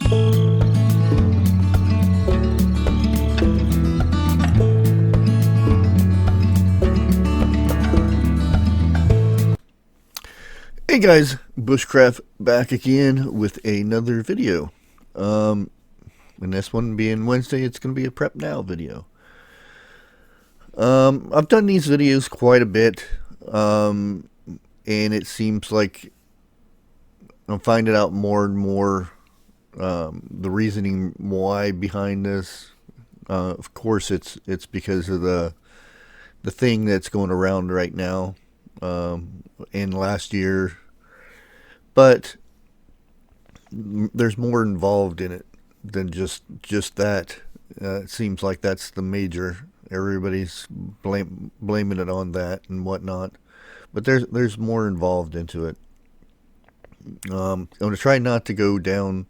Hey guys, Bushcraft back again with another video. And this one being Wednesday, it's going to be a Prep Now video. I've done these videos quite a bit, and it seems like I'm finding out more and more the reasoning why behind this. Of course, it's because of the thing that's going around right now, and last year. But there's more involved in it than just that. It seems like that's the major. Everybody's blaming it on that and whatnot, but there's more involved into it. I'm gonna try not to go down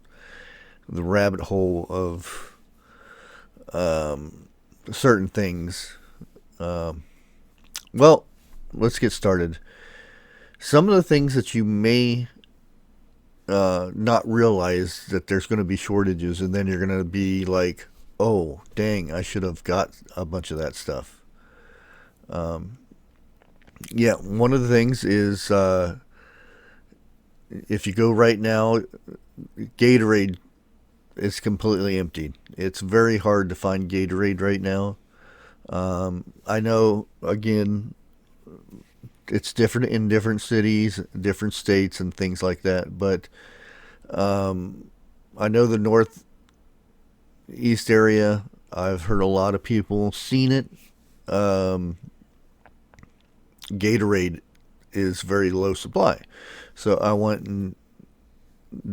the rabbit hole of certain things. Well, let's get started. Some of the things that you may not realize that there's going to be shortages, and then you're going to be like, oh, dang, I should have got a bunch of that stuff. Yeah, one of the things is if you go right now, Gatorade is completely emptied. It's very hard to find Gatorade right now. I know, again, it's different in different cities, different states, and things like that. But I know the northeast area, I've heard a lot of people seen it. Gatorade is very low supply. So I went and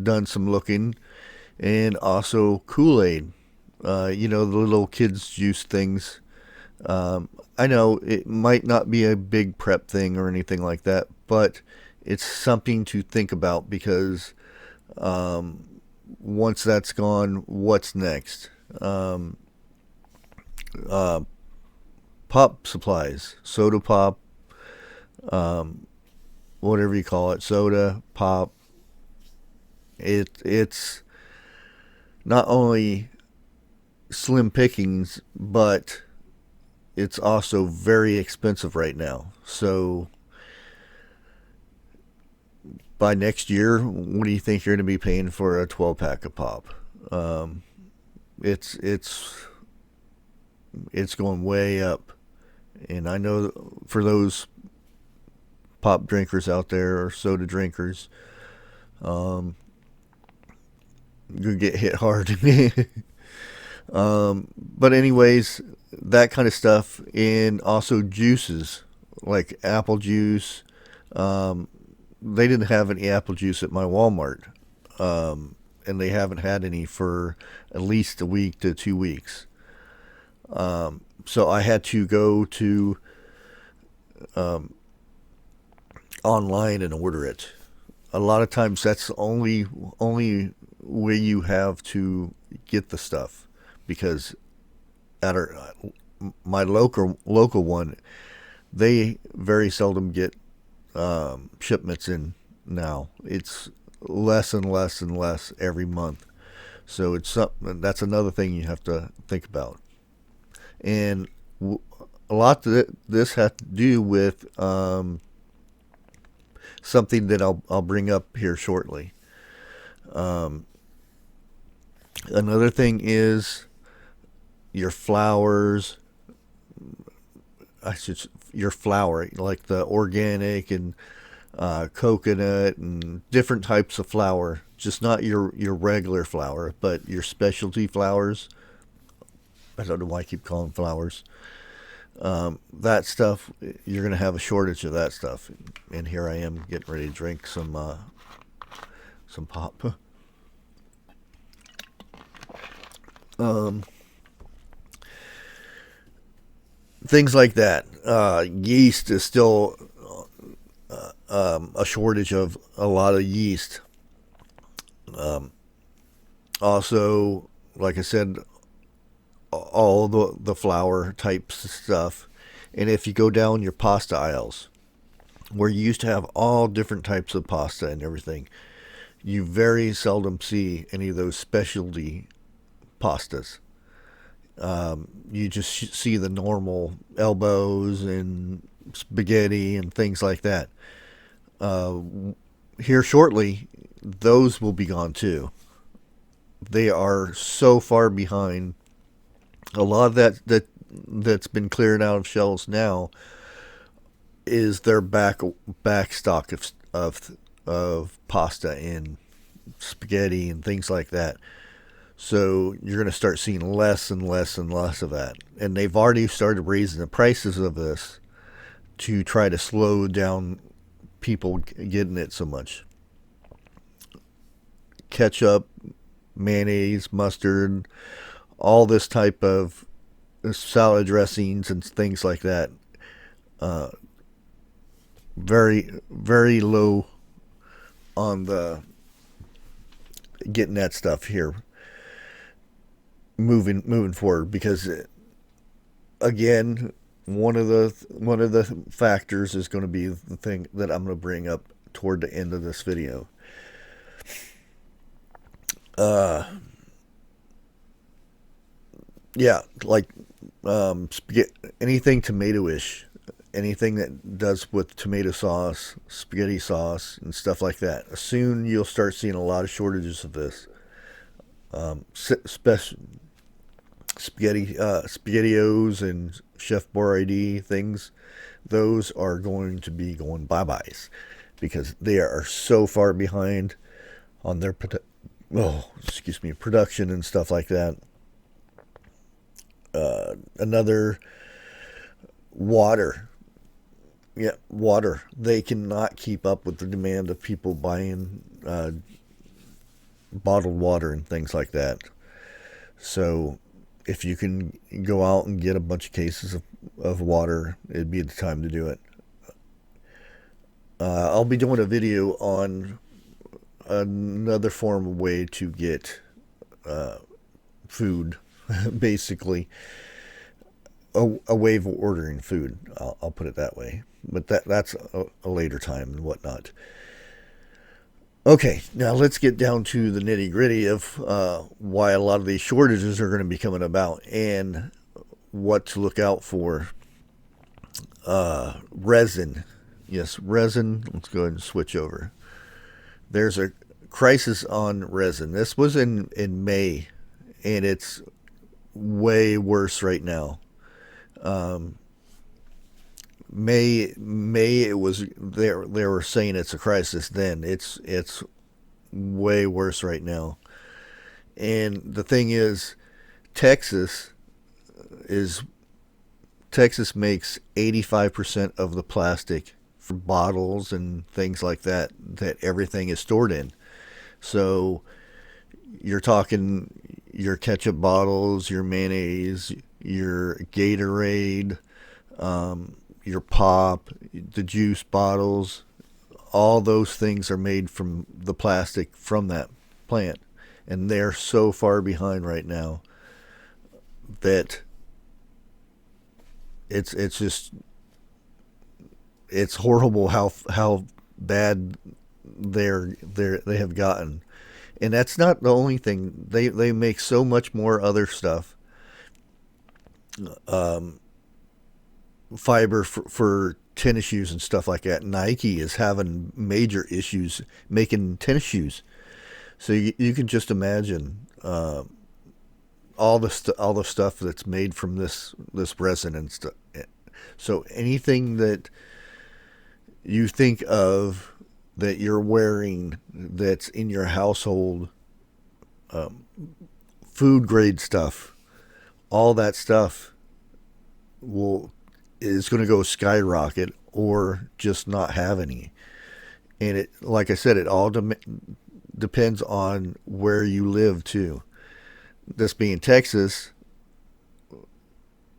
done some looking, and also Kool-Aid. The little kids juice things. I know it might not be a big prep thing or anything like that, but it's something to think about because once that's gone, what's next? Pop supplies, soda pop, whatever you call it, soda pop. It's not only slim pickings, but it's also very expensive right now. So by next year, what do you think you're going to be paying for a 12 pack of pop? It's going way up, and I know for those pop drinkers out there or soda drinkers, you get hit hard. But anyways, that kind of stuff, and also juices like apple juice. They didn't have any apple juice at my Walmart, and they haven't had any for at least a week to 2 weeks. So I had to go to online and order it. A lot of times that's the only way you have to get the stuff, because at my local one, they very seldom get shipments in now. It's less and less and less every month. So it's something that's another thing you have to think about. And a lot of this has to do with something that I'll bring up here shortly. Another thing is your flours. Your flour, like the organic and coconut and different types of flour. Just not your regular flour, but your specialty flours. I don't know why I keep calling them flours. That stuff, you're going to have a shortage of that stuff. And here I am getting ready to drink some pop. Things like that. Yeast is still a shortage of a lot of yeast. Also, like I said, all the flour types of stuff. And if you go down your pasta aisles, where you used to have all different types of pasta and everything, You very seldom see any of those specialty pastas. You just see the normal elbows and spaghetti and things like that. Uh, Here shortly, those will be gone too. They are so far behind. A lot of that's been cleared out of shelves now is their back stock of pasta and spaghetti and things like that. So you're going to start seeing less and less and less of that. And they've already started raising the prices of this to try to slow down people getting it so much. Ketchup, mayonnaise, mustard, all this type of salad dressings and things like that. Uh, very low on the getting that stuff here moving forward, because again, one of the factors is going to be the thing that I'm going to bring up toward the end of this video. Uh, yeah, like spaghetti, anything tomato-ish, anything that does with tomato sauce, spaghetti sauce, and stuff like that. Soon you'll start seeing a lot of shortages of this. Special spaghettios and Chef Boyardee things, those are going to be going bye-byes because they are so far behind on their production and stuff like that. Another, water. Yeah, water. They cannot keep up with the demand of people buying bottled water and things like that. So if you can go out and get a bunch of cases of water, it'd be the time to do it. I'll be doing a video on another form of way to get food, basically a way of ordering food. I'll put it that way, but that's a later time and whatnot. Okay, now let's get down to the nitty gritty of why a lot of these shortages are going to be coming about and what to look out for. Resin. Yes, resin. Let's go ahead and switch over. There's a crisis on resin. This was in May, and it's way worse right now. Um, May it was they were saying it's a crisis then. It's way worse right now. And the thing is, Texas is Texas makes 85% of the plastic for bottles and things like that everything is stored in. So you're talking your ketchup bottles, your mayonnaise, your Gatorade, your pop, the juice bottles, all those things are made from the plastic from that plant. And they're so far behind right now that it's just it's horrible how bad they have gotten. And that's not the only thing. They make so much more other stuff. Fiber for tennis shoes and stuff like that. Nike is having major issues making tennis shoes. So you can just imagine all the stuff that's made from this resin and stuff. So anything that you think of that you're wearing that's in your household, food grade stuff, all that stuff is going to go skyrocket or just not have any. And it, like I said, it all depends on where you live too. This being Texas,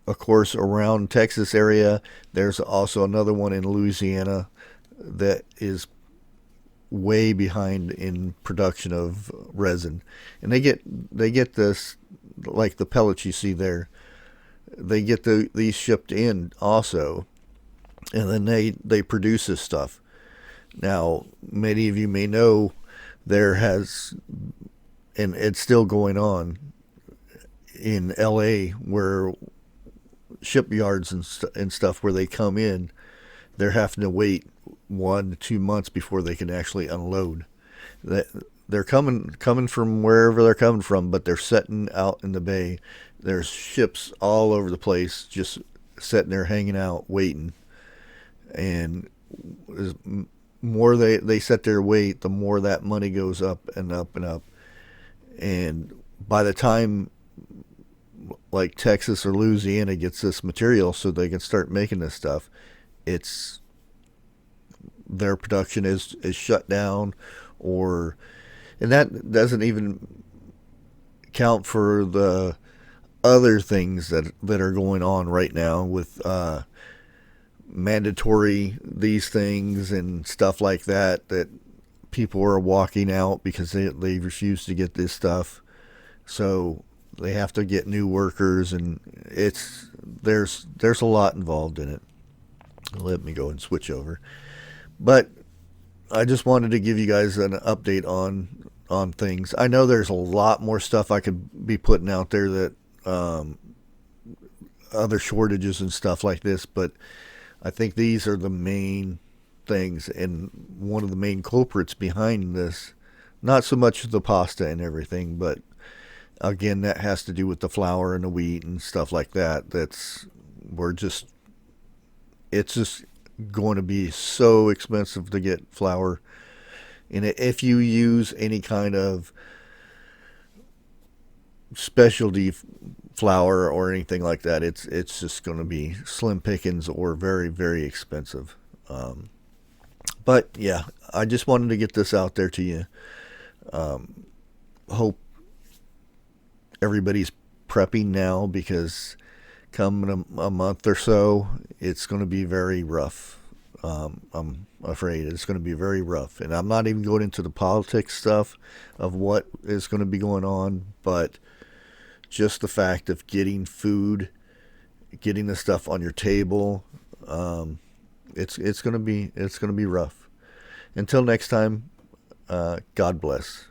of course, around Texas area, there's also another one in Louisiana that is way behind in production of resin, and they get this, like the pellets you see there. They get these shipped in also, and then they produce this stuff. Now, many of you may know there has, and it's still going on in LA, where shipyards and stuff where they come in, they're having to wait 1 to 2 months before they can actually unload. They're coming from wherever they're coming from, but they're setting out in the bay. There's ships all over the place, just sitting there hanging out, waiting. And the more they sit there wait, the more that money goes up and up and up. And by the time like Texas or Louisiana gets this material so they can start making this stuff, it's their production is shut down, or and that doesn't even count for the other things that are going on right now with mandatory these things and stuff like that people are walking out because they refuse to get this stuff, so they have to get new workers, and there's a lot involved in it. Let me go and switch over. But I just wanted to give you guys an update on things. I know there's a lot more stuff I could be putting out there, that other shortages and stuff like this, but I think these are the main things, and one of the main culprits behind this. Not so much the pasta and everything, but again, that has to do with the flour and the wheat and stuff like that. We're just it's just going to be so expensive to get flour. And if you use any kind of specialty flour or anything like that, it's just going to be slim pickings or very very expensive. But yeah, I just wanted to get this out there to you. Hope everybody's prepping now, because come in a month or so, it's going to be very rough. I'm afraid it's going to be very rough. And I'm not even going into the politics stuff of what is going to be going on, but just the fact of getting food, getting the stuff on your table, it's going to be rough. Until next time, God bless.